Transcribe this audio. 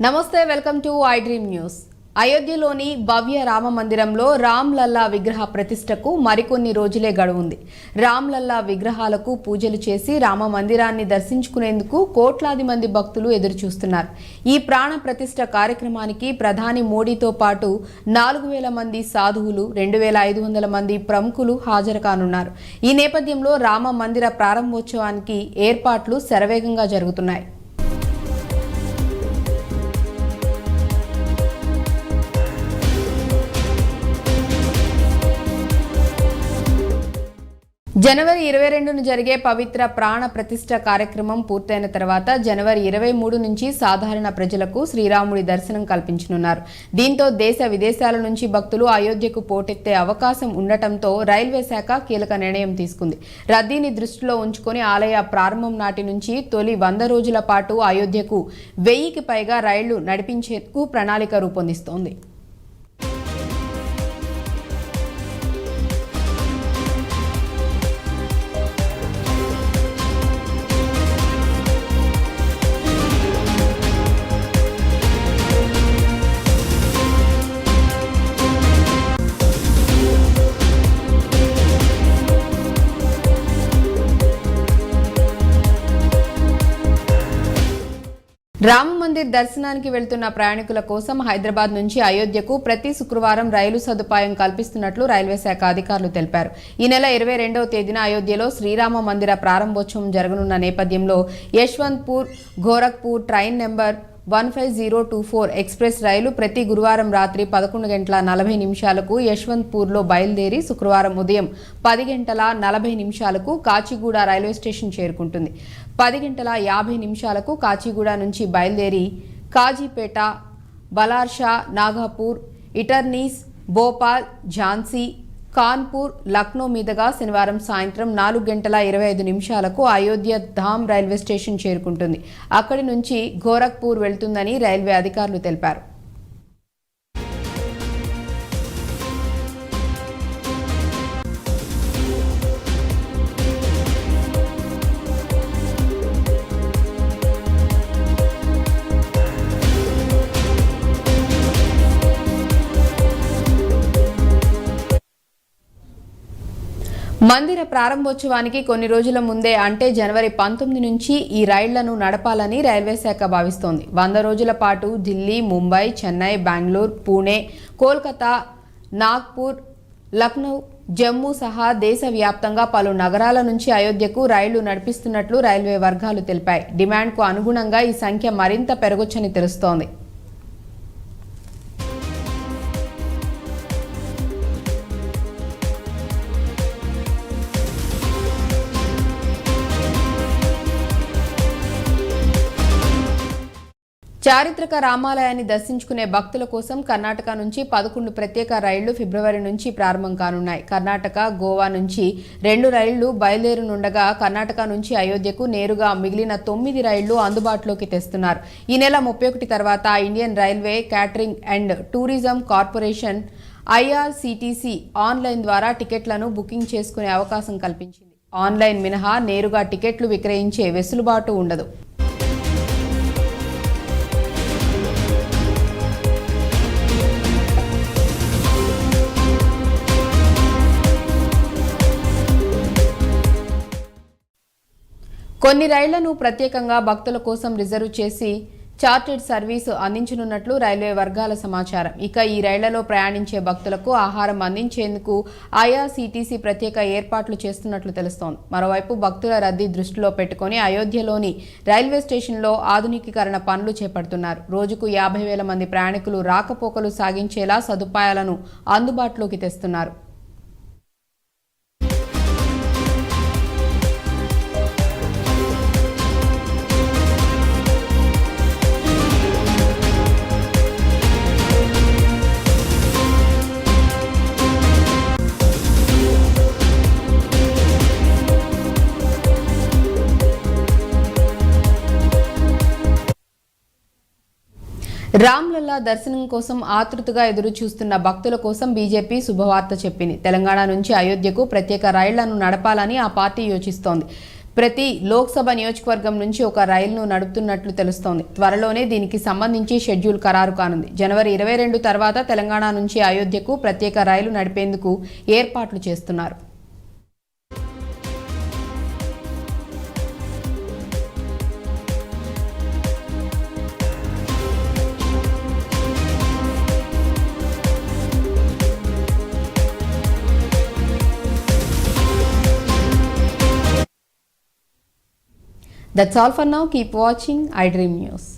నమస్తే, welcome to I dream news. అయోధ్యలోని భవ్య రామ మందిరంలో రామ్ లల్లా విగ్రహ ప్రతిష్టకు మరికొన్ని రోజులే గడువుంది. రామ్ లల్లా విగ్రహాలకు పూజలు చేసి రామ మందిరాన్ని దర్శించుకునేందుకు కోట్లాది మంది భక్తులు ఎదురుచూస్తున్నారు. ఈ ప్రాణ ప్రతిష్ఠ కార్యక్రమానికి ప్రధాని మోడీతో పాటు 4,000 మంది సాధువులు, 2,500 మంది ప్రముఖులు హాజరు కానున్నారు. ఈ నేపథ్యంలో రామ మందిర ప్రారంభోత్సవానికి ఏర్పాట్లు శరవేగంగా జరుగుతున్నాయి. జనవరి 22న జరిగే పవిత్ర ప్రాణ ప్రతిష్ఠ కార్యక్రమం పూర్తయిన తర్వాత జనవరి 23 నుంచి సాధారణ ప్రజలకు శ్రీరాముడి దర్శనం కల్పించనున్నారు. దీంతో దేశ విదేశాల నుంచి భక్తులు అయోధ్యకు పోటెత్తే అవకాశం ఉండటంతో రైల్వే శాఖ కీలక నిర్ణయం తీసుకుంది. రద్దీని దృష్టిలో ఉంచుకొని ఆలయ ప్రారంభం నాటి నుంచి తొలి 100 రోజుల పాటు అయోధ్యకు 1000కి పైగా రైళ్లు నడిపించేందుకు ప్రణాళిక రూపొందిస్తోంది. రామ మందిర్ దర్శనానికి వెళ్తున్న ప్రయాణికుల కోసం హైదరాబాద్ నుంచి అయోధ్యకు ప్రతి శుక్రవారం రైలు సదుపాయం కల్పిస్తున్నట్లు రైల్వే శాఖ అధికారులు తెలిపారు. ఈ నెల 22వ తేదీన అయోధ్యలో శ్రీరామ మందిర ప్రారంభోత్సవం జరగనున్న నేపథ్యంలో Yesvantpur Gorakhpur train number 15024 express రైలు ప్రతి గురువారం రాత్రి 11:40 యశ్వంత్పూర్లో బయలుదేరి శుక్రవారం ఉదయం 10:40 కాచిగూడ రైల్వే స్టేషన్ చేరుకుంటుంది. 10:50 కాచిగూడ నుంచి బయలుదేరి కాజీపేట, బలార్షా, నాగపూర్, ఇటర్నీస్, భోపాల్, ఝాన్సీ, కాన్పూర్, లక్నో మీదుగా శనివారం సాయంత్రం 4:25 అయోధ్య ధామ్ రైల్వే స్టేషన్ చేరుకుంటుంది. అక్కడి నుంచి గోరఖ్పూర్ వెళ్తుందని రైల్వే అధికారులు తెలిపారు. మందిర ప్రారంభోత్సవానికి కొన్ని రోజుల ముందే అంటే జనవరి 19 నుంచి ఈ రైళ్లను నడపాలని రైల్వే శాఖ భావిస్తోంది. 100 రోజుల పాటు ఢిల్లీ, ముంబై, చెన్నై, బెంగళూరు, పూణే, కోల్కతా, నాగ్పూర్, లక్నో, జమ్మూ సహా దేశవ్యాప్తంగా పలు నగరాల నుంచి అయోధ్యకు రైళ్లు నడిపిస్తున్నట్లు రైల్వే వర్గాలు తెలిపాయి. డిమాండ్కు అనుగుణంగా ఈ సంఖ్య మరింత పెరగొచ్చని తెలుస్తోంది. చారిత్రక రామాలయాన్ని దర్శించుకునే భక్తుల కోసం కర్ణాటక నుంచి 11 ప్రత్యేక రైళ్లు ఫిబ్రవరి నుంచి ప్రారంభం కానున్నాయి. కర్ణాటక, గోవా నుంచి 2 రైళ్లు బయలుదేరనుండగా కర్ణాటక నుంచి అయోధ్యకు నేరుగా మిగిలిన 9 రైళ్లు అందుబాటులోకి తెస్తున్నారు. ఈ నెల 31 తర్వాత Indian railway catering and tourism corporation IRCTC online ద్వారా టికెట్లను బుకింగ్ చేసుకునే అవకాశం కల్పించింది. ఆన్లైన్ మినహా నేరుగా టికెట్లు విక్రయించే వెసులుబాటు ఉండదు. కొన్ని రైళ్లను ప్రత్యేకంగా భక్తుల కోసం రిజర్వ్ చేసి చార్టెడ్ సర్వీసు అందించనున్నట్లు రైల్వే వర్గాల సమాచారం. ఇక ఈ రైళ్లలో ప్రయాణించే భక్తులకు ఆహారం అందించేందుకు IRCTC ప్రత్యేక ఏర్పాట్లు చేస్తున్నట్లు తెలుస్తోంది. మరోవైపు భక్తుల రద్దీ దృష్టిలో పెట్టుకుని అయోధ్యలోని రైల్వే స్టేషన్లో ఆధునికీకరణ పనులు చేపడుతున్నారు. రోజుకు 50,000 మంది ప్రయాణికులు రాకపోకలు సాగించేలా సదుపాయాలను అందుబాటులోకి తెస్తున్నారు. రామ్ లల్లా దర్శనం కోసం ఆతృతగా ఎదురు చూస్తున్న భక్తుల కోసం బీజేపీ శుభవార్త చెప్పింది. తెలంగాణ నుంచి అయోధ్యకు ప్రత్యేక రైళ్లను నడపాలని ఆ పార్టీ యోచిస్తోంది. ప్రతి లోక్సభ నియోజకవర్గం నుంచి ఒక రైలును నడుపుతున్నట్లు తెలుస్తోంది. త్వరలోనే దీనికి సంబంధించి షెడ్యూల్ ఖరారు కానుంది. జనవరి 22 తర్వాత తెలంగాణ నుంచి అయోధ్యకు ప్రత్యేక రైలు నడిపేందుకు ఏర్పాట్లు చేస్తున్నారు. That's all for now. Keep watching iDream News.